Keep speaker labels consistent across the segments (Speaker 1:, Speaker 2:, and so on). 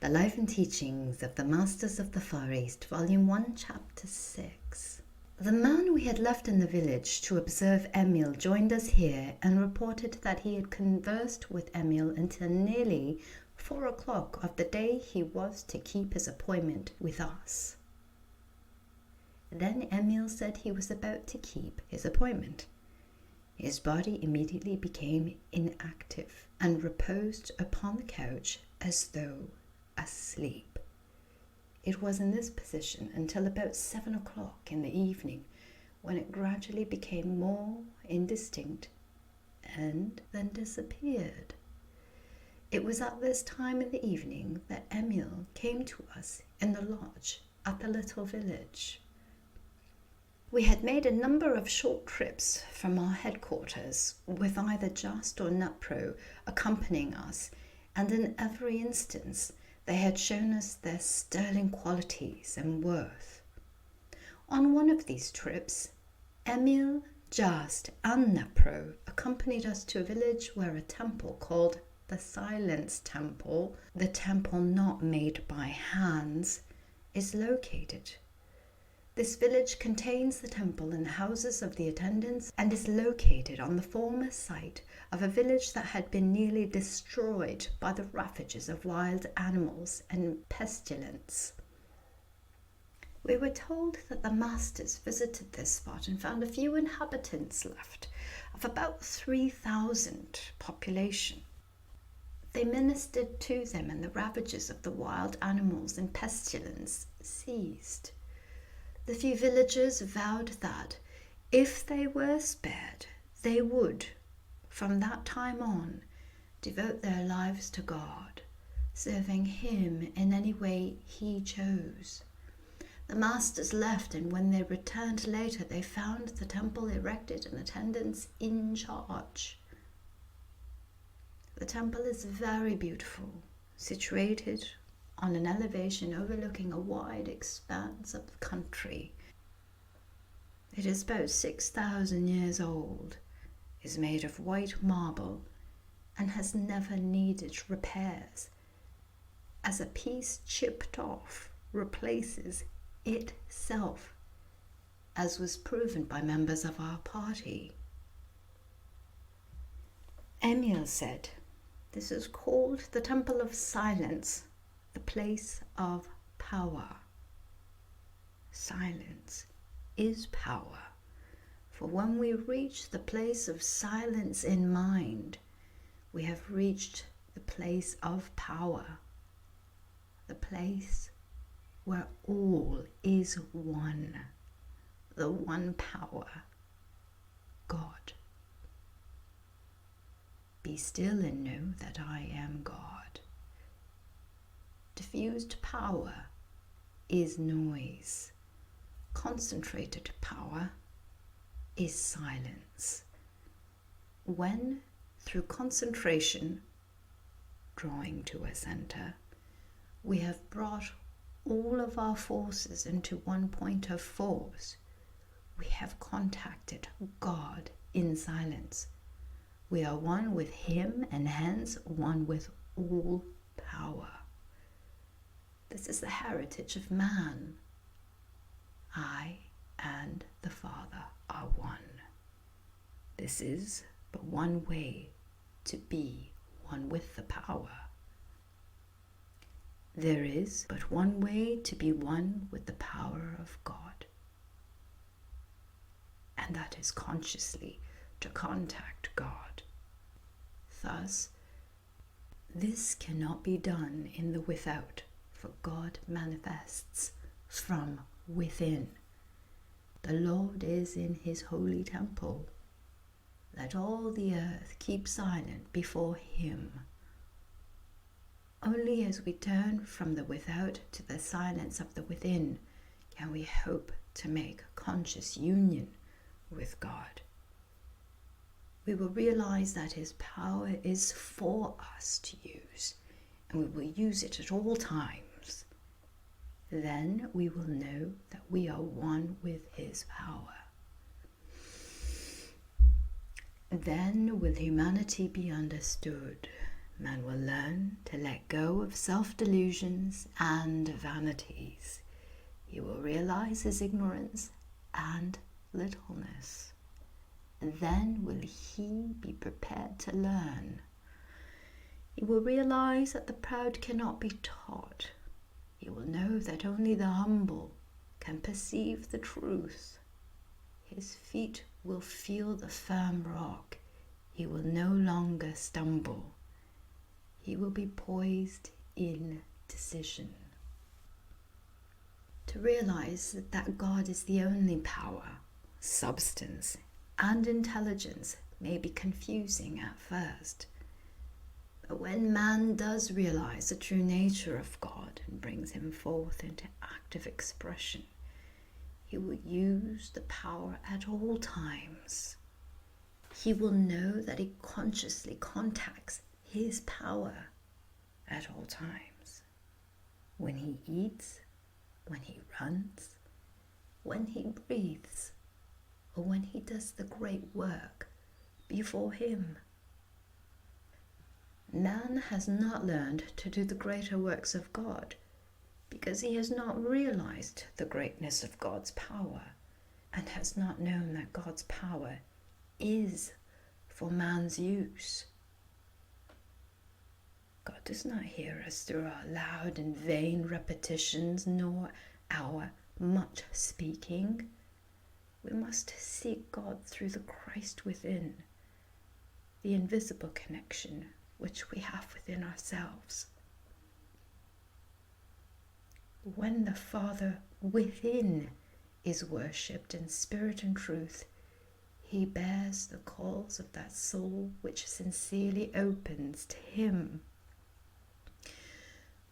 Speaker 1: The Life and Teachings of the Masters of the Far East, Volume 1, Chapter 6. The man we had left in the village to observe Emil joined us here and reported that he had conversed with Emil until nearly 4 o'clock of the day he was to keep his appointment with us. Then Emil said he was about to keep his appointment. His body immediately became inactive and reposed upon the couch as though asleep. It was in this position until about 7 o'clock in the evening, when it gradually became more indistinct and then disappeared. It was at this time in the evening that Emil came to us in the lodge at the little village. We had made a number of short trips from our headquarters, with either Just or Nutpro accompanying us, and in every instance they had shown us their sterling qualities and worth. On one of these trips, Emil, Just, and Nutpro accompanied us to a village where a temple called the Silence Temple, the temple not made by hands, is located. This village contains the temple and the houses of the attendants and is located on the former site of a village that had been nearly destroyed by the ravages of wild animals and pestilence. We were told that the masters visited this spot and found a few inhabitants left, of about 3,000 population. They ministered to them and the ravages of the wild animals and pestilence ceased. The few villagers vowed that, if they were spared, they would, from that time on, devote their lives to God, serving Him in any way He chose. The masters left, and when they returned later, they found the temple erected and attendants in charge. The temple is very beautiful, situated on an elevation overlooking a wide expanse of country. It is about 6,000 years old, is made of white marble, and has never needed repairs, as a piece chipped off replaces itself, as was proven by members of our party. Emil said, "This is called the Temple of Silence, the place of power." Silence is power, for when we reach the place of silence in mind, we have reached the place of power, the place where all is one, the one power, God. Be still and know that I am God. Diffused power is noise. Concentrated power is silence. When, through concentration, drawing to a center, we have brought all of our forces into one point of force, we have contacted God in silence. We are one with Him and hence one with all power. This is the heritage of man. I and the Father are one. This is but one way to be one with the power. There is but one way to be one with the power of God, and that is consciously to contact God. Thus, this cannot be done in the without, for God manifests from within. The Lord is in His holy temple. Let all the earth keep silent before Him. Only as we turn from the without to the silence of the within can we hope to make conscious union with God. We will realize that His power is for us to use, and we will use it at all times. Then we will know that we are one with His power. Then will humanity be understood, Man will learn to let go of self-delusions and vanities. He will realize his ignorance and littleness. Then will he be prepared to learn. He will realize that the proud cannot be taught. He will know that only the humble can perceive the truth. His feet will feel the firm rock. He will no longer stumble. He will be poised in decision. To realize that God is the only power, substance, and intelligence may be confusing at first. But when man does realize the true nature of God and brings him forth into active expression, he will use the power at all times. He will know that he consciously contacts his power at all times. When he eats, when he runs, when he breathes, or when he does the great work before him. Man has not learned to do the greater works of God because he has not realized the greatness of God's power and has not known that God's power is for man's use. God does not hear us through our loud and vain repetitions, nor our much speaking. We must seek God through the Christ within, the invisible connection which we have within ourselves. When the Father within is worshipped in spirit and truth, he bears the calls of that soul which sincerely opens to him.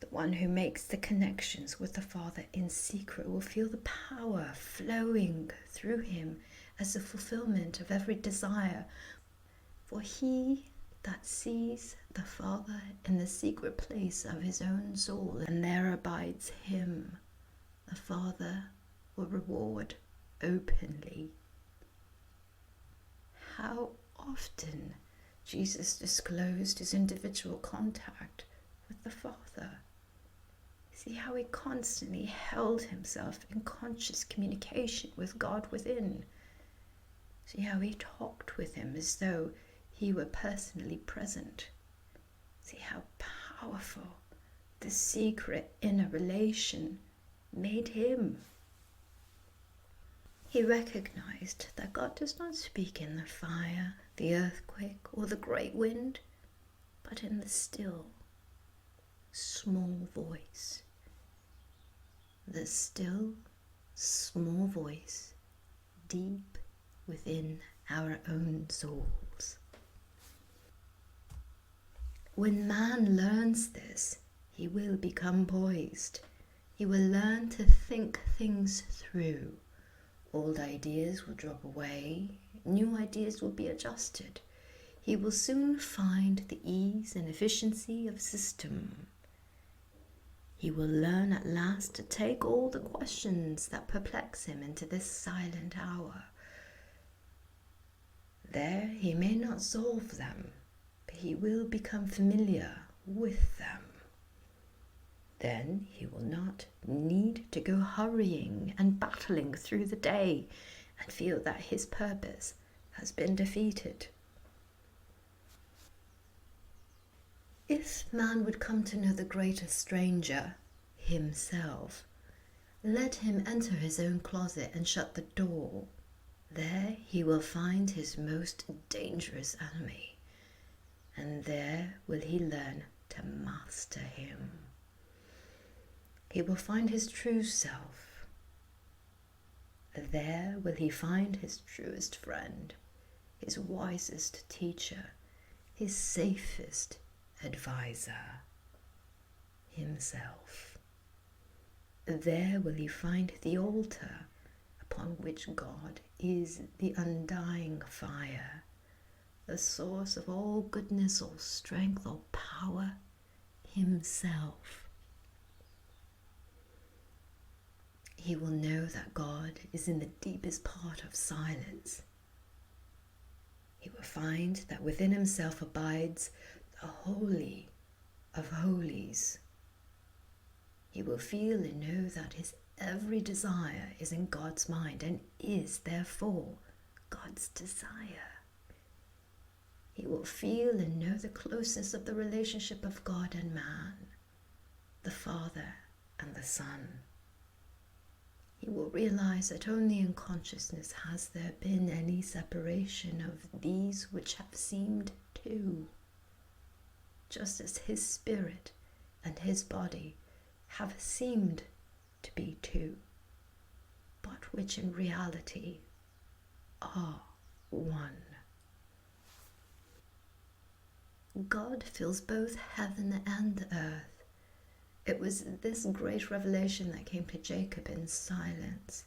Speaker 1: The one who makes the connections with the Father in secret will feel the power flowing through him as the fulfillment of every desire. For he that sees the Father in the secret place of his own soul, and there abides him, the Father will reward openly. How often Jesus disclosed his individual contact with the Father. See how he constantly held himself in conscious communication with God within. See how he talked with him as though he were personally present. See how powerful the secret inner relation made him. He recognized that God does not speak in the fire, the earthquake, or the great wind, but in the still, small voice. The still, small voice deep within our own souls. When man learns this, he will become poised. He will learn to think things through. Old ideas will drop away, new ideas will be adjusted. He will soon find the ease and efficiency of system. He will learn at last to take all the questions that perplex him into this silent hour. There he may not solve them, but he will become familiar with them. Then he will not need to go hurrying and battling through the day and feel that his purpose has been defeated. If man would come to know the greater stranger, himself, let him enter his own closet and shut the door. There he will find his most dangerous enemy, and there will he learn to master him. He will find his true self. There will he find his truest friend, his wisest teacher, his safest advisor, himself. There will he find the altar upon which God is the undying fire, the source of all goodness, all strength, all power, himself. He will know that God is in the deepest part of silence. He will find that within himself abides the a holy of holies. He will feel and know that his every desire is in God's mind and is therefore God's desire. He will feel and know the closeness of the relationship of God and man, the Father and the Son. He will realize that only in consciousness has there been any separation of these which have seemed two, just as his spirit and his body have seemed to be two, but which in reality are one. God fills both heaven and earth. It was this great revelation that came to Jacob in silence.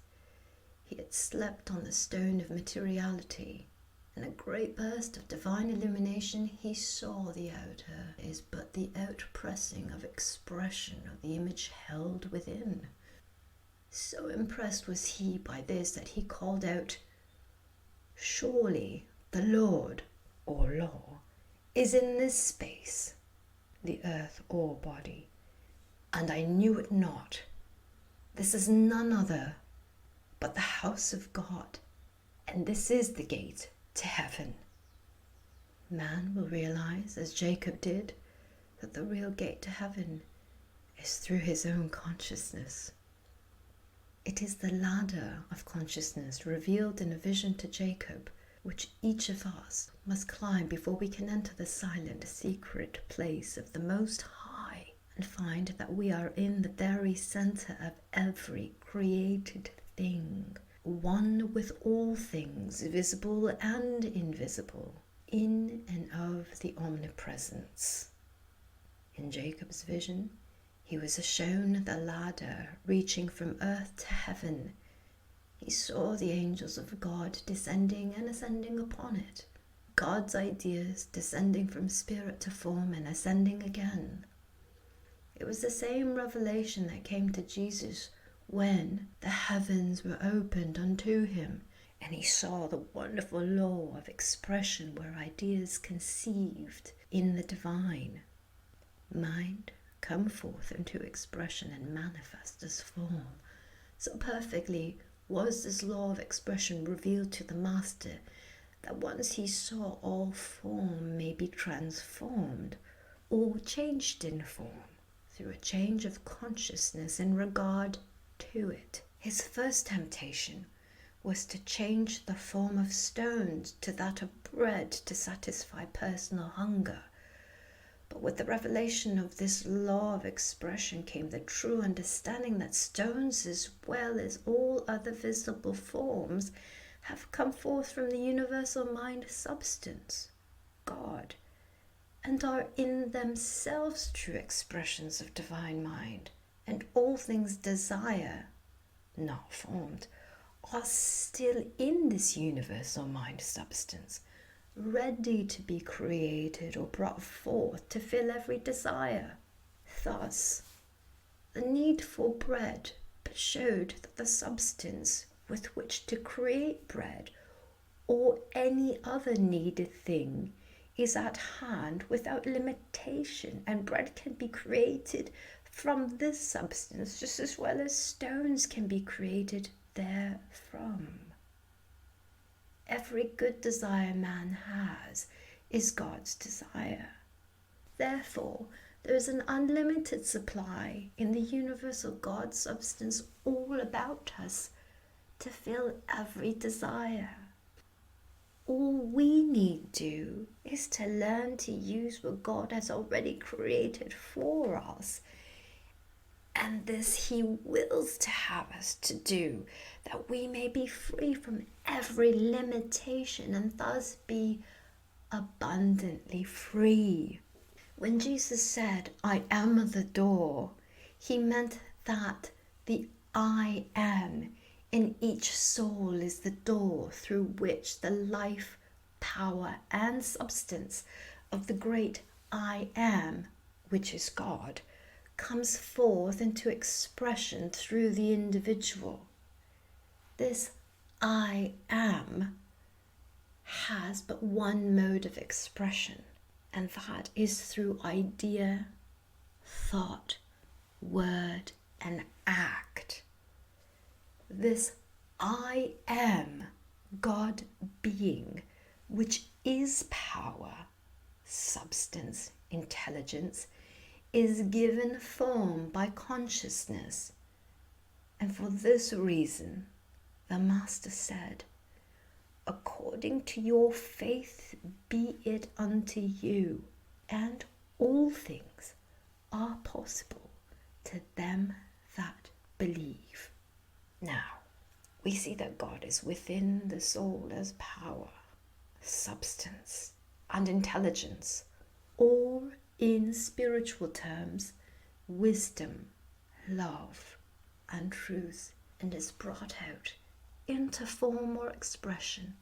Speaker 1: He had slept on the stone of materiality. In a great burst of divine illumination, he saw the outer is but the outpressing of expression of the image held within. So impressed was he by this that he called out, "Surely the Lord, or law, is in this space," the earth or body, "and I knew it not. This is none other but the house of God, and this is the gate to heaven." Man will realize, as Jacob did, that the real gate to heaven is through his own consciousness. It is the ladder of consciousness revealed in a vision to Jacob, which each of us must climb before we can enter the silent, secret place of the Most High and find that we are in the very center of every created thing, one with all things, visible and invisible, in and of the omnipresence. In Jacob's vision, he was shown the ladder reaching from earth to heaven. He saw the angels of God descending and ascending upon it, God's ideas descending from spirit to form and ascending again. It was the same revelation that came to Jesus when the heavens were opened unto him, and he saw the wonderful law of expression where ideas conceived in the divine mind come forth into expression and manifest as form. So perfectly was this law of expression revealed to the Master that once he saw all form may be transformed or changed in form through a change of consciousness in regard to it. His first temptation was to change the form of stones to that of bread to satisfy personal hunger. But with the revelation of this law of expression came the true understanding that stones, as well as all other visible forms, have come forth from the universal mind substance, God, and are in themselves true expressions of divine mind, and all things desire, not formed, are still in this universal mind substance, ready to be created or brought forth to fill every desire. Thus, the need for bread but showed that the substance with which to create bread or any other needed thing is at hand without limitation, and bread can be created from this substance just as well as stones can be created therefrom. Every good desire man has is God's desire. Therefore, there is an unlimited supply in the universal God substance all about us to fill every desire. All we need do is to learn to use what God has already created for us. And this he wills to have us to do, that we may be free from every limitation and thus be abundantly free. When Jesus said, "I am the door," he meant that the I am in each soul is the door through which the life, power, and substance of the great I am, which is God, comes forth into expression through the individual. This I am has but one mode of expression, And that is through idea, thought, word, and act. This I am God being, which is power, substance, intelligence, is given form by consciousness. And for this reason, the Master said, according to your faith be it unto you, and all things are possible to them that believe. Now, we see that God is within the soul as power, substance, and intelligence, or in spiritual terms, wisdom, love, and truth, and is brought out into form or expression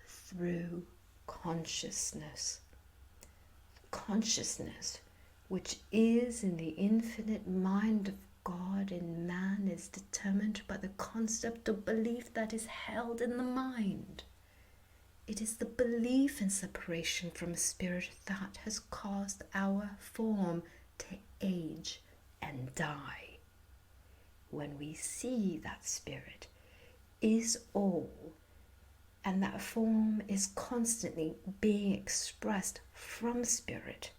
Speaker 1: through consciousness. Consciousness, which is in the infinite mind of God in man, is determined by the concept of belief that is held in the mind. It is the belief in separation from spirit that has caused our form to age and die. When we see that spirit is all, and that form is constantly being expressed from spirit,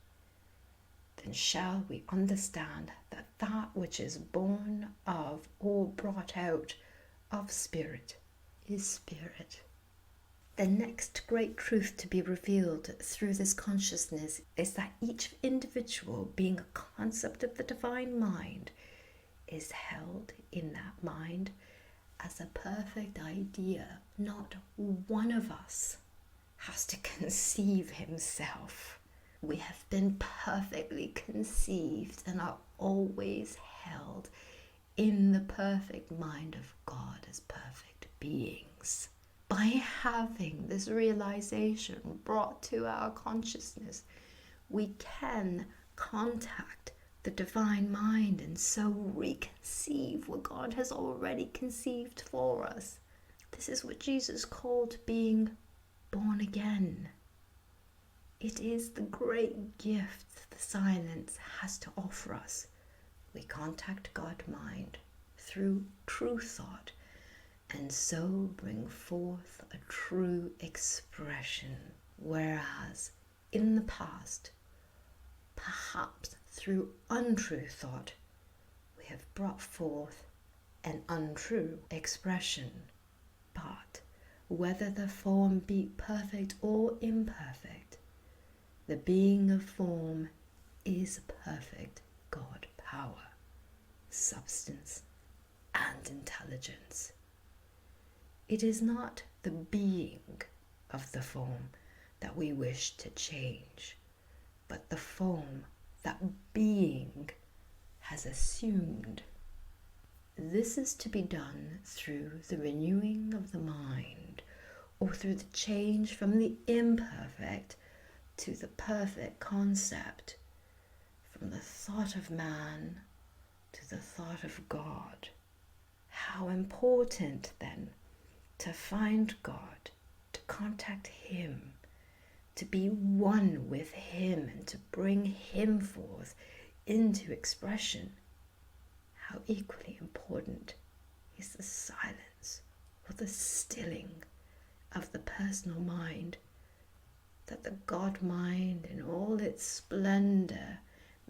Speaker 1: then shall we understand that that which is born of or brought out of spirit is spirit. The next great truth to be revealed through this consciousness is that each individual, being a concept of the divine mind, is held in that mind as a perfect idea. Not one of us has to conceive himself. We have been perfectly conceived and are always held in the perfect mind of God as perfect beings. By having this realization brought to our consciousness, we can contact the divine mind and so reconceive what God has already conceived for us. This is what Jesus called being born again. It is the great gift the silence has to offer us. We contact God mind through true thought and so bring forth a true expression, whereas in the past, perhaps through untrue thought, we have brought forth an untrue expression. But whether the form be perfect or imperfect, the being of form is perfect God power, substance, and intelligence. It is not the being of the form that we wish to change, but the form that being has assumed. This is to be done through the renewing of the mind, or through the change from the imperfect to the perfect concept, from the thought of man to the thought of God. How important, then, to find God, to contact Him, to be one with Him, and to bring Him forth into expression. How equally important is the silence or the stilling of the personal mind, that the God mind in all its splendor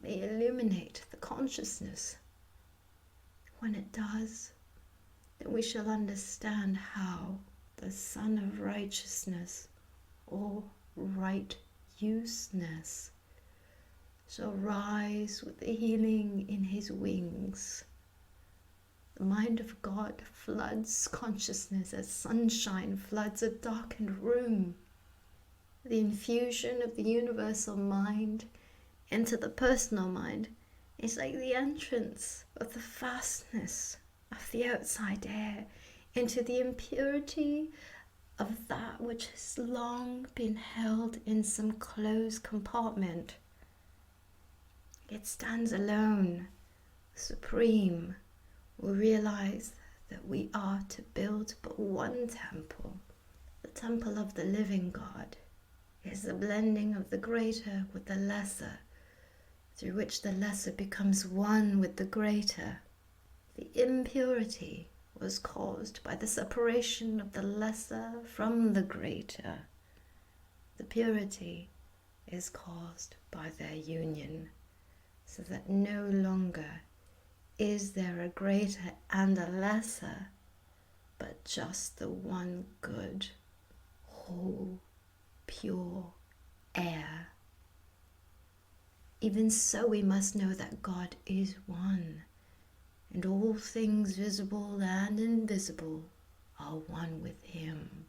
Speaker 1: may illuminate the consciousness. When it does, then we shall understand how the Son of Righteousness, or right useness, shall rise with the healing in his wings. The mind of God floods consciousness as sunshine floods a darkened room. The infusion of the universal mind into the personal mind is like the entrance of the fastness of the outside air into the impurity of that which has long been held in some closed compartment. It stands alone, supreme. We realize that we are to build but one temple, the temple of the living God, is the blending of the greater with the lesser, through which the lesser becomes one with the greater. The impurity was caused by the separation of the lesser from the greater. The purity is caused by their union, so that no longer is there a greater and a lesser, but just the one good, whole, pure air. Even so, we must know that God is one, and all things visible and invisible are one with Him.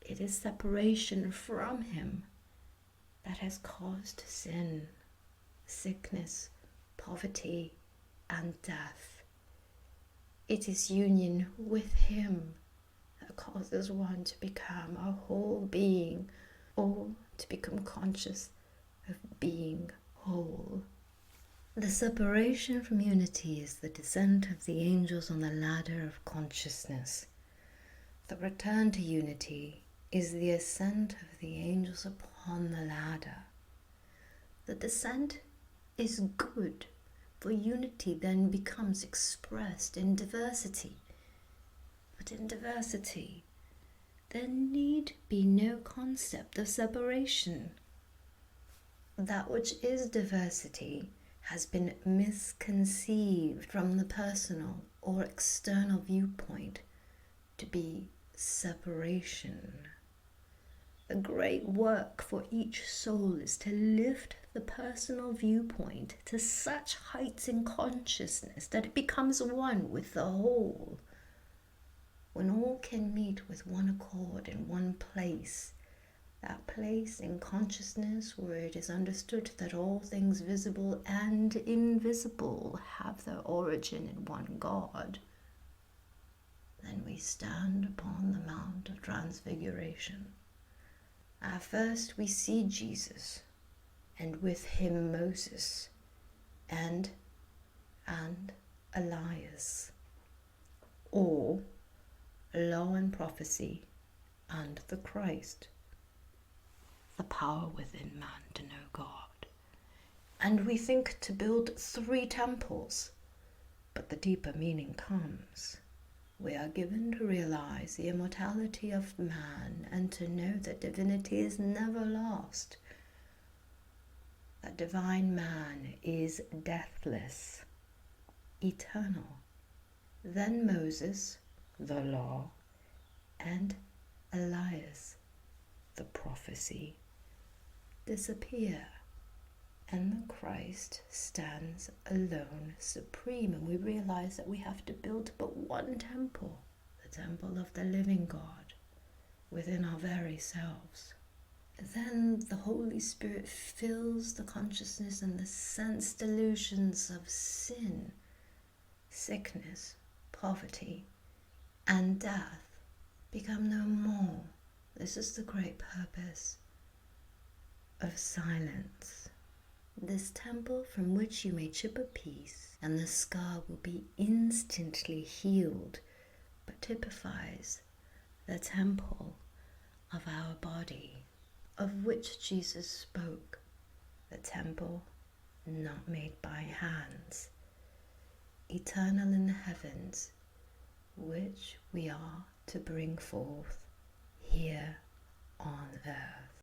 Speaker 1: It is separation from Him that has caused sin, sickness, poverty, and death. It is union with Him that causes one to become a whole being, or to become conscious of being whole. The separation from unity is the descent of the angels on the ladder of consciousness. The return to unity is the ascent of the angels upon the ladder. The descent is good, for unity then becomes expressed in diversity. But in diversity, there need be no concept of separation. That which is diversity has been misconceived from the personal or external viewpoint to be separation. The great work for each soul is to lift the personal viewpoint to such heights in consciousness that it becomes one with the whole. When all can meet with one accord in one place, that place in consciousness where it is understood that all things visible and invisible have their origin in one God, then we stand upon the Mount of Transfiguration. At first we see Jesus, and with him Moses, and Elias, or law and prophecy, and the Christ, the power within man to know God. And we think to build 3 temples, but the deeper meaning comes. We are given to realize the immortality of man and to know that divinity is never lost, that divine man is deathless, eternal. Then Moses, the law, and Elias, the prophecy, disappear, and the Christ stands alone, supreme, and we realize that we have to build but one temple, the temple of the living God, within our very selves. Then the Holy Spirit fills the consciousness, and the sense delusions of sin, sickness, poverty, and death become no more. This is the great purpose of silence. This temple from which you may chip a piece, and the scar will be instantly healed, but typifies the temple of our body, of which Jesus spoke, the temple not made by hands, eternal in the heavens, which we are to bring forth here on earth.